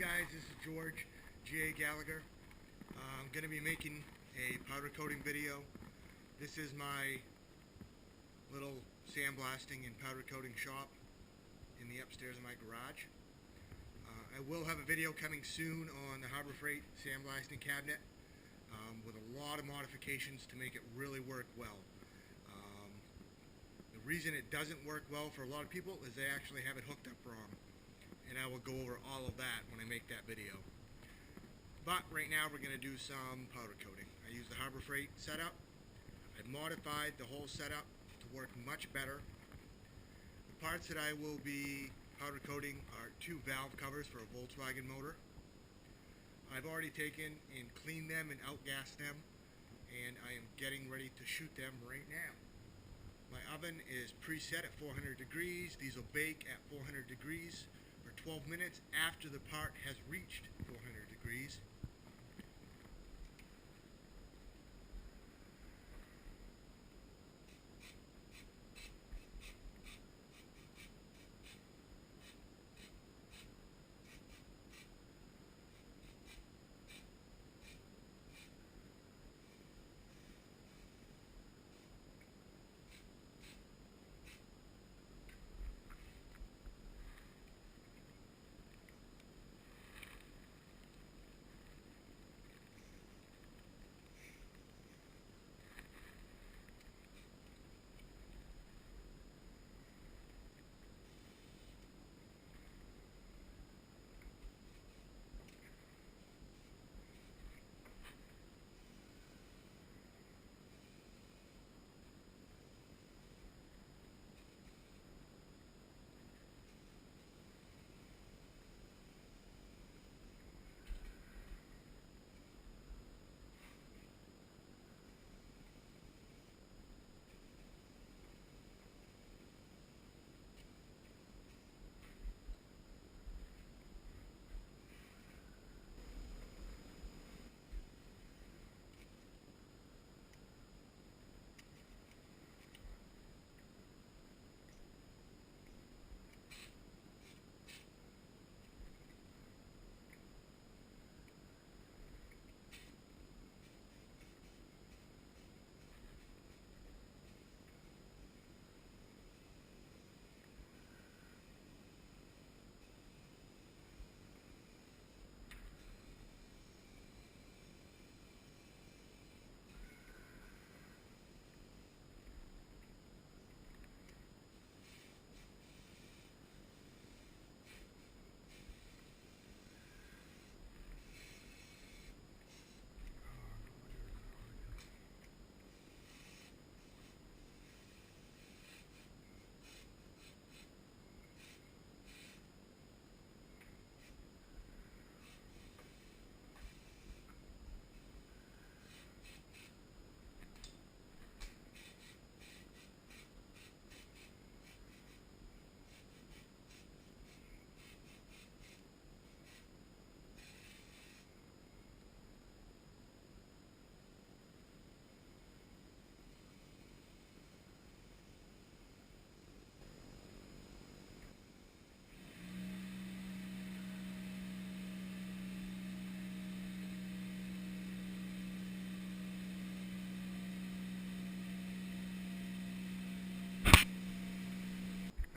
guys, this is George G.A. Gallagher. I'm going to be making a powder coating video. This is my little sandblasting and powder coating shop in the upstairs of my garage. I will have a video coming soon on the Harbor Freight sandblasting cabinet with a lot of modifications to make it really work well. The reason it doesn't work well for a lot of people is they actually have it hooked up wrong. And I will go over all of that when I make that video. But right now we're going to do some powder coating. I use the Harbor Freight setup. I've modified the whole setup to work much better. The parts that I will be powder coating are two valve covers for a Volkswagen motor. I've already taken and cleaned them and outgassed them, and I am getting ready to shoot them right now. My oven is preset at 400 degrees. These will bake at 400 degrees for 12 minutes after the part has reached 400 degrees.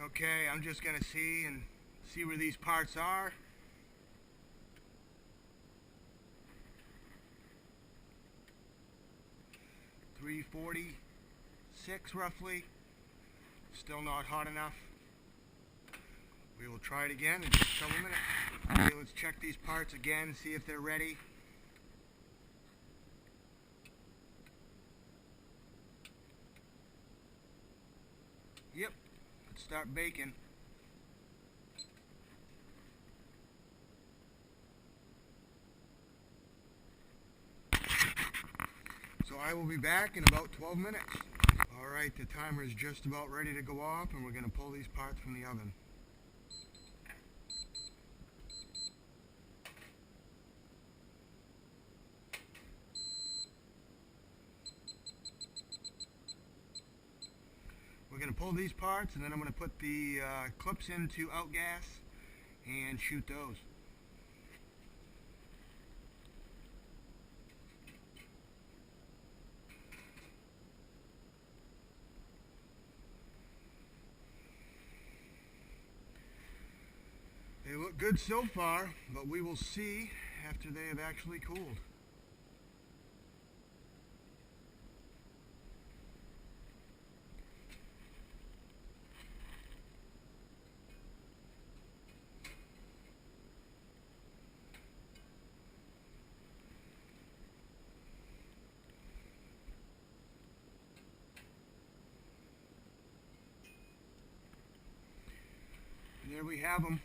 Okay, I'm just going to see where these parts are. .346 roughly. Still not hot enough. We will try it again in just a couple minutes. Okay, let's check these parts again, see if they're ready. Yep. Let's start baking. So I will be back in about 12 minutes. Alright, the timer is just about ready to go off, and we're going to pull these parts from the oven. We're going to pull these parts, and then I'm going to put the clips into outgas and shoot those. Good so far, but we will see after they have actually cooled. And there we have them.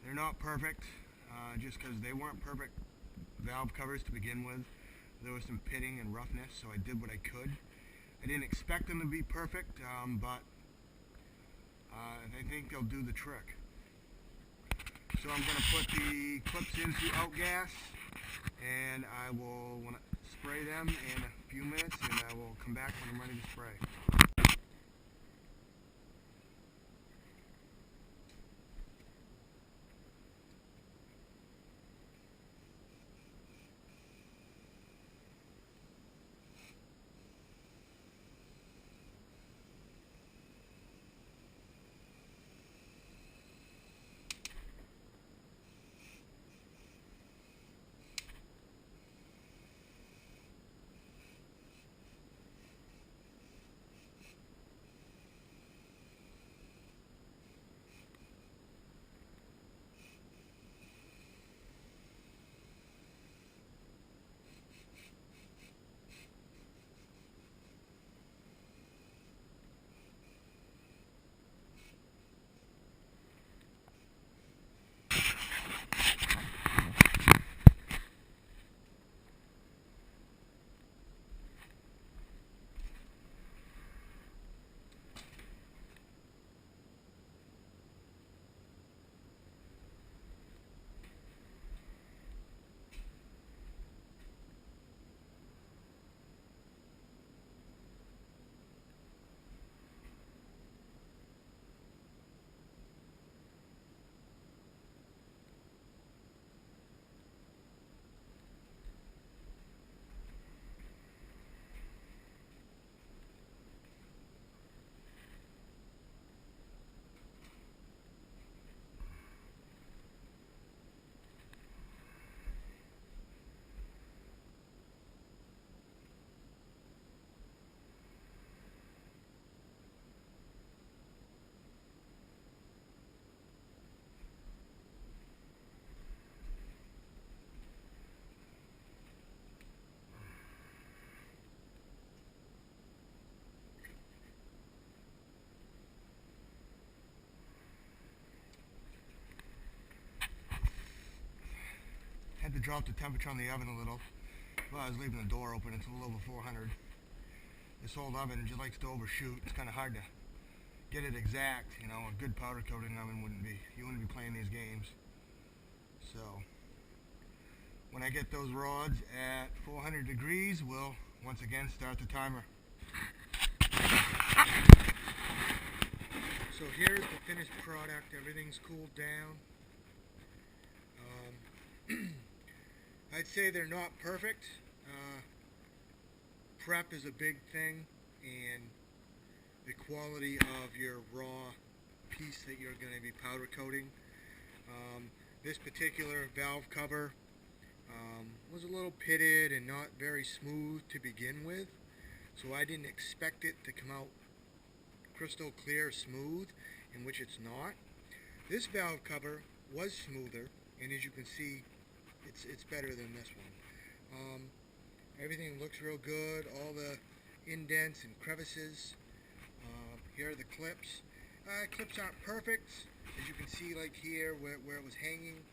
They're not perfect, just because they weren't perfect valve covers to begin with. There was some pitting and roughness, so I did what I could. I didn't expect them to be perfect, but I think they'll do the trick. So I'm going to put the clips into outgas, and I will spray them in a few minutes, and I will come back when I'm ready to spray. Had to drop the temperature on the oven a little. Well, I was leaving the door open. It's a little over 400. This old oven just likes to overshoot. It's kind of hard to get it exact. You know, a good powder coating oven wouldn't be. You wouldn't be playing these games. So when I get those rods at 400 degrees, we'll once again start the timer. So here's the finished product. Everything's cooled down. I'd say they're not perfect. Prep is a big thing, and the quality of your raw piece that you're going to be powder coating. This particular valve cover was a little pitted and not very smooth to begin with, so I didn't expect it to come out crystal clear smooth, in which it's not. This valve cover was smoother, and as you can see, it's better than this one. Everything looks real good. All the indents and crevices. Here are the clips. Clips aren't perfect, as you can see, like here where it was hanging.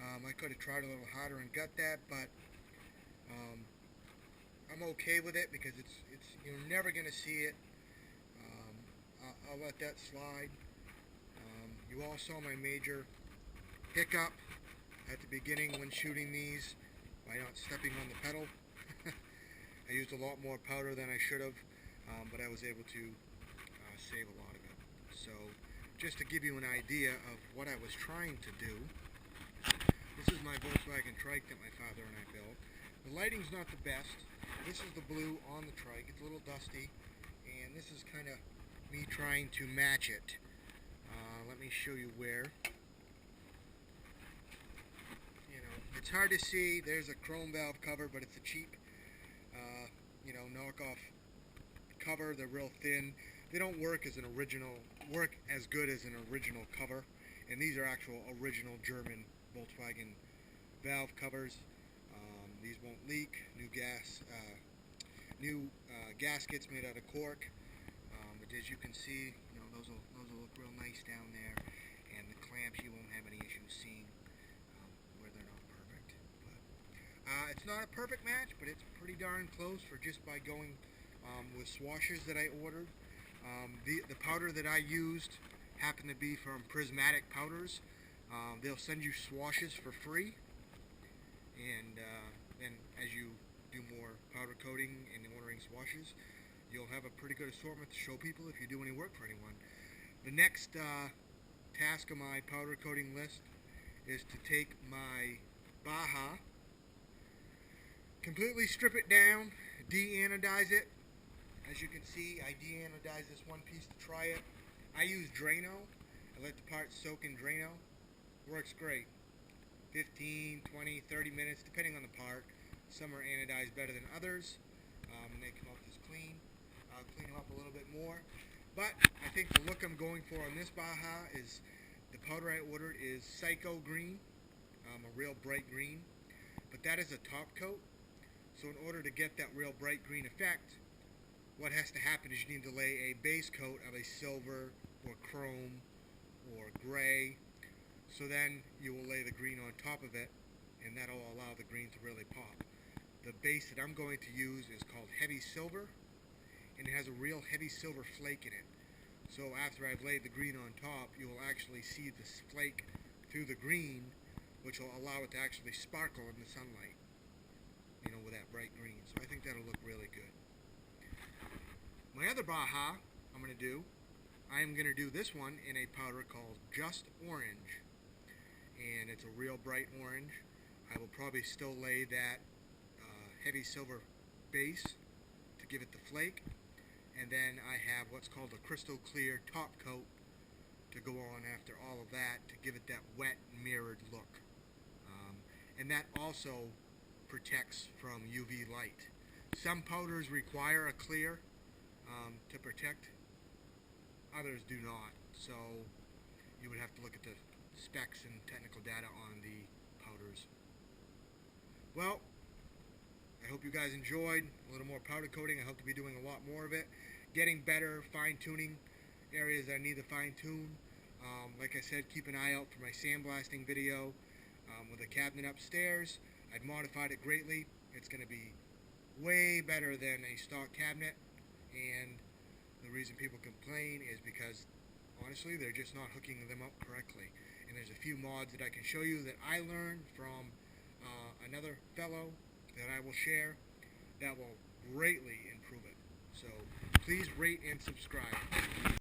I could have tried a little harder and got that, but I'm okay with it because it's you're never going to see it. I'll let that slide. You all saw my major hiccup at the beginning when shooting these by not stepping on the pedal. I used a lot more powder than I should have, but I was able to save a lot of it. So just to give you an idea of what I was trying to do, this is my Volkswagen trike that my father and I built. The lighting's not the best. This is the blue on the trike. It's a little dusty, and this is kind of me trying to match it. Let me show you where. It's hard to see. There's a chrome valve cover, but it's a cheap, knockoff cover. They're real thin. They don't work as good as an original cover. And these are actual original German Volkswagen valve covers. These won't leak. New gaskets made out of cork. But as you can see, those will look real nice down there. And the clamps, you won't have any issues seeing where they're not perfect. But it's not a perfect match, but it's pretty darn close for just by going with swashers that I ordered. The powder that I used happened to be from Prismatic Powders. They'll send you swashes for free, and then as you do more powder coating and ordering swashes, you'll have a pretty good assortment to show people if you do any work for anyone. The next task on my powder coating list is to take my Baja, completely strip it down, de-anodize it. As you can see, I de-anodized this one piece to try it. I use Drano. I let the parts soak in Drano. Works great. 15, 20, 30 minutes, depending on the part. Some are anodized better than others, and they come out just clean. I'll clean them up a little bit more. But I think the look I'm going for on this Baja is, the powder I ordered is Psycho Green, a real bright green. But that is a top coat. So in order to get that real bright green effect, what has to happen is you need to lay a base coat of a silver or chrome or gray. So then you will lay the green on top of it, and that'll allow the green to really pop. The base that I'm going to use is called Heavy Silver, and it has a real heavy silver flake in it. So after I've laid the green on top, you will actually see this flake through the green, which will allow it to actually sparkle in the sunlight, with that bright green. So I think that'll look really good. My other Baja I'm going to do this one in a powder called Just Orange, and it's a real bright orange. I will probably still lay that heavy silver base to give it the flake, and then I have what's called a crystal clear top coat to go on after all of that to give it that wet mirrored look, and that also protects from UV light. Some powders require a clear to protect, others do not, so you would have to look at the specs and technical data on the powders. Well, I hope you guys enjoyed a little more powder coating. I hope to be doing a lot more of it, getting better, fine-tuning areas that I need to fine-tune. Like I said, keep an eye out for my sandblasting video with a cabinet upstairs. I've modified it greatly. It's going to be way better than a stock cabinet, and the reason people complain is because honestly they're just not hooking them up correctly. And there's a few mods that I can show you that I learned from another fellow that I will share that will greatly improve it. So please rate and subscribe.